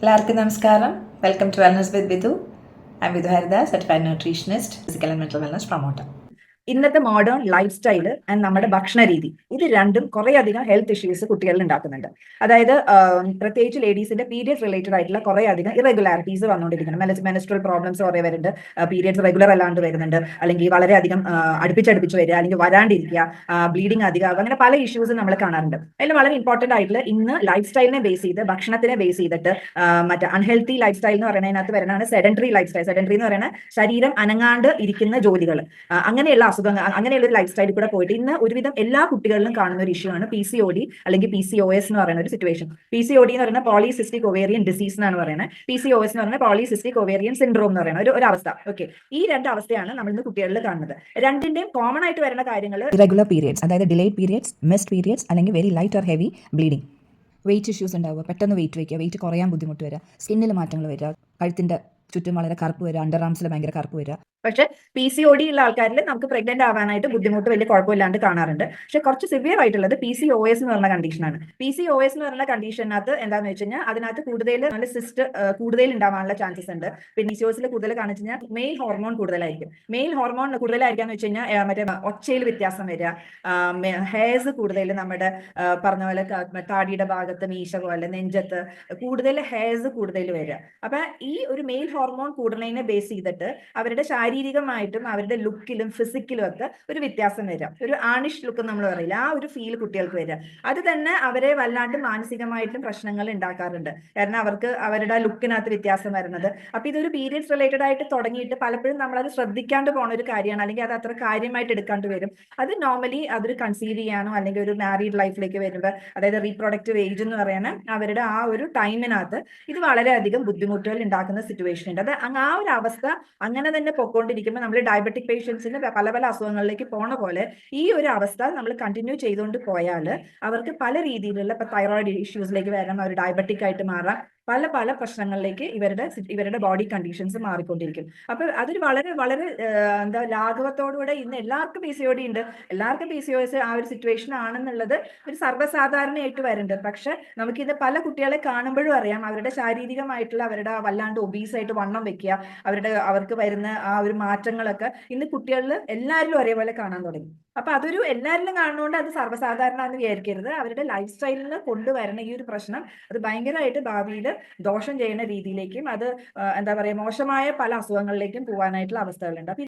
എല്ലാവർക്കും നമസ്കാരം. Welcome to wellness with Vidhu. I'm Vidhu Haridas, certified nutritionist, physical and mental wellness promoter. ഇന്നത്തെ modern lifestyle and നമ്മുടെ ഭക്ഷണ രീതി, ഇത് രണ്ടും കുറേ അധികം ഹെൽത്ത് ഇഷ്യൂസ് കുട്ടികളിൽ ഉണ്ടാക്കുന്നുണ്ട്. അതായത് പ്രത്യേകിച്ച് ലേഡീസിന്റെ പീരിയഡ്സ് റിലേറ്റഡ് ആയിട്ടുള്ള കുറേ അധികം ഇറഗുലാരിറ്റീസ് വന്നുകൊണ്ടിരിക്കുന്നത്. മെനസ്ട്രൽ പ്രോബ്ലംസ് കുറേ വരുന്നുണ്ട്, പീരിയഡ്സ് റെഗുലർ അല്ലാണ്ട് വരുന്നുണ്ട്, അല്ലെങ്കിൽ വളരെയധികം അടുപ്പിച്ചടുപ്പിച്ച് വരിക, അല്ലെങ്കിൽ വരാണ്ടിരിക്കുക, ബ്ലീഡിങ് അധികം, അങ്ങനെ പല ഇഷ്യൂസും നമ്മൾ കാണാറുണ്ട്. അതിൽ വളരെ ഇമ്പോർട്ടന്റ് ആയിട്ടുള്ള ഇന്ന് ലൈഫ് സ്റ്റൈലിനെ ബേസ് ചെയ്ത്, ഭക്ഷണത്തിനെ ബേസ് ചെയ്തിട്ട് മറ്റേ അൺഹെൽത്തി ലൈഫ് സ്റ്റൈൽ എന്ന് പറയുന്നതിനകത്ത് വരുന്നതാണ് സെഡൻറ്ററി ലൈഫ് സ്റ്റൈൽ. സെഡൻറ്ററി എന്ന് പറയുന്നത് ശരീരം അനങ്ങാണ്ട് ഇരിക്കുന്ന ജോലികൾ, അങ്ങനെയുള്ള അസുഖങ്ങൾ, അങ്ങനെയുള്ള ഒരു ലൈഫ് സ്റ്റൈലിൽ കൂടെ പോയിട്ട് ഇന്ന് ഒരുവിധം എല്ലാ കുട്ടികളിലും കാണുന്ന ഒരു ഇഷ്യൂ ആണ് PCOD അല്ലെങ്കിൽ PCOS എന്ന് പറയുന്ന ഒരു സിറ്റുവേഷൻ. PCOD എന്ന് പറയുന്നത് പോളിസിസ്റ്റിക് ഒവേറിയൻ ഡിസീസ് എന്നാണ് പറയുന്നത്. PCOS എന്ന് പറയുന്നത് പോളിസിസ്റ്റിക് ഒവേറിയൻ സിൻഡ്രോം എന്ന് പറയുന്ന ഒരു അവസ്ഥ. ഓക്കെ, ഈ രണ്ട് അവസ്ഥയാണ് നമ്മൾ ഇന്ന് കുട്ടികളിൽ കാണുന്നത്. രണ്ടിന്റെയും കോമൺ ആയിട്ട് വരുന്ന കാര്യങ്ങൾ ഇറഗുലർ പീരിയഡ്സ്, അതായത് ഡിലേഡ് പീരിയഡ്സ്, മിസ്ഡ് പീരിയഡ്സ്, അല്ലെങ്കിൽ very light or heavy bleeding. Weight issues ഉണ്ടാവുക, പെട്ടെന്ന് വെയിറ്റ് വയ്ക്കുക, വെയിറ്റ് കുറയാൻ ബുദ്ധിമുട്ട് വരിക, സ്കിന്നിൽ മാറ്റങ്ങൾ വരിക, കഴുത്തിൻ്റെ ചുറ്റും വളരെ കറുപ്പ് വരിക, അണ്ടർ ആംസിൽ ഭയങ്കര കറുപ്പ് വരിക. പക്ഷെ PCOD ഉള്ള ആൾക്കാരിൽ നമുക്ക് പ്രഗ്നന്റ് ആവാനായിട്ട് ബുദ്ധിമുട്ട് വലിയ കുഴപ്പമില്ലാണ്ട് കാണാറുണ്ട്. പക്ഷെ കുറച്ച് സിവിയർ ആയിട്ടുള്ളത് PCOS എന്ന് പറഞ്ഞ കണ്ടീഷനാണ്. PCOS എന്ന് പറഞ്ഞ കണ്ടീഷനകത്ത് എന്താണെന്ന് വെച്ച് കഴിഞ്ഞാൽ അതിനകത്ത് കൂടുതൽ നല്ല സിസ്റ്റ് കൂടുതൽ ഉണ്ടാവാനുള്ള ചാൻസസ് ഉണ്ട്. പിന്നെ PCOSൽ കൂടുതൽ കാണിച്ചു കഴിഞ്ഞാൽ മെയിൽ ഹോർമോൺ കൂടുതലായിരിക്കും. മെയിൽ ഹോർമോൺ കൂടുതലായിരിക്കാന്ന് വെച്ച് കഴിഞ്ഞാൽ മറ്റേ ഒച്ചയിൽ വ്യത്യാസം വരിക, ഹെയർസ് കൂടുതൽ നമ്മുടെ പറഞ്ഞ പോലെ താടിയുടെ ഭാഗത്ത്, മീശ പോലെ, നെഞ്ചത്ത് കൂടുതൽ ഹെയർസ് കൂടുതൽ വരിക. അപ്പൊ ഈ ഒരു മെയിൽ ഹോർമോൺ കൂടുന്നതിനെ ബേസ് ചെയ്തിട്ട് അവരുടെ ശാരീരികമായിട്ടും അവരുടെ ലുക്കിലും ഫിസിക്കലും ഒക്കെ ഒരു വ്യത്യാസം വരാം. ഒരു ആണിഷ് ലുക്ക് നമ്മൾ പറയില്ല, ആ ഒരു ഫീൽ കുട്ടികൾക്ക് വരാം. അത് തന്നെ അവരെ വല്ലാണ്ട് മാനസികമായിട്ടും പ്രശ്നങ്ങൾ ഉണ്ടാക്കാറുണ്ട്. കാരണം അവർക്ക് അവരുടെ ലുക്കിനകത്ത് വ്യത്യാസം വരുന്നത്. അപ്പൊ ഇതൊരു പീരിയഡ്സ് റിലേറ്റഡ് ആയിട്ട് തുടങ്ങിയിട്ട് പലപ്പോഴും നമ്മളത് ശ്രദ്ധിക്കാണ്ട് പോണ ഒരു കാര്യമാണ്, അല്ലെങ്കിൽ അത് അത്ര കാര്യമായിട്ട് എടുക്കാണ്ട് വരും. അത് നോർമലി അതൊരു കൺസീവ് ചെയ്യാനോ അല്ലെങ്കിൽ ഒരു മാരീഡ് ലൈഫിലേക്ക് വരുമ്പോൾ, അതായത് റീപ്രൊഡക്റ്റീവ് ഏജ് എന്ന് പറയുന്ന അവരുടെ ആ ഒരു ടൈമിനകത്ത് ഇത് വളരെയധികം ബുദ്ധിമുട്ടുകൾ ഉണ്ടാക്കുന്ന സിറ്റുവേഷൻ ഉണ്ട്. അത് ആ ഒരു അവസ്ഥ അങ്ങനെ തന്നെ പൊക്കോണ്ടിരിക്കുമ്പോൾ നമ്മൾ ഡയബറ്റിക് പേഷ്യൻസിന് പല പല അസുഖങ്ങളിലേക്ക് പോണ പോലെ ഈ ഒരു അവസ്ഥ നമ്മൾ കണ്ടിന്യൂ ചെയ്തുകൊണ്ട് പോയാൽ അവർക്ക് പല രീതിയിലുള്ള ഇപ്പൊ തൈറോയിഡ് ഇഷ്യൂസിലേക്ക് വരാം, അവർ ഡയബറ്റിക് ആയിട്ട് മാറാം, പല പല പ്രശ്നങ്ങളിലേക്ക് ഇവരുടെ ബോഡി കണ്ടീഷൻസ് മാറിക്കൊണ്ടിരിക്കും. അപ്പൊ അതൊരു വളരെ വളരെ എന്താ ലാഘവത്തോടുകൂടെ ഇന്ന് എല്ലാവർക്കും PCOD ഉണ്ട്, എല്ലാവർക്കും PCOS ആ ഒരു സിറ്റുവേഷൻ ആണെന്നുള്ളത് ഒരു സർവ്വസാധാരണയായിട്ട് വരുന്നുണ്ട്. പക്ഷെ നമുക്കിത് പല കുട്ടികളെ കാണുമ്പോഴും അറിയാം അവരുടെ ശാരീരികമായിട്ടുള്ള അവരുടെ വല്ലാണ്ട് ഒബീസ് ആയിട്ട് വണ്ണം വെക്കുക, അവർക്ക് വരുന്ന ആ ഒരു മാറ്റങ്ങളൊക്കെ ഇന്ന് കുട്ടികളിൽ എല്ലാവരിലും ഒരേപോലെ കാണാൻ തുടങ്ങി. അപ്പൊ അതൊരു എല്ലാവരിലും കാണുന്നതുകൊണ്ട് അത് സർവ്വസാധാരണ എന്ന് വിചാരിക്കരുത്. അവരുടെ ലൈഫ് സ്റ്റൈലിൽ കൊണ്ടുവരുന്ന ഈ ഒരു പ്രശ്നം അത് ഭയങ്കരമായിട്ട് ഭാവിയിൽ ദോഷം ചെയ്യുന്ന രീതിയിലേക്കും അത് എന്താ പറയുക മോശമായ പല അസുഖങ്ങളിലേക്കും പോകാനായിട്ടുള്ള അവസ്ഥകളുണ്ട്. അപ്പൊ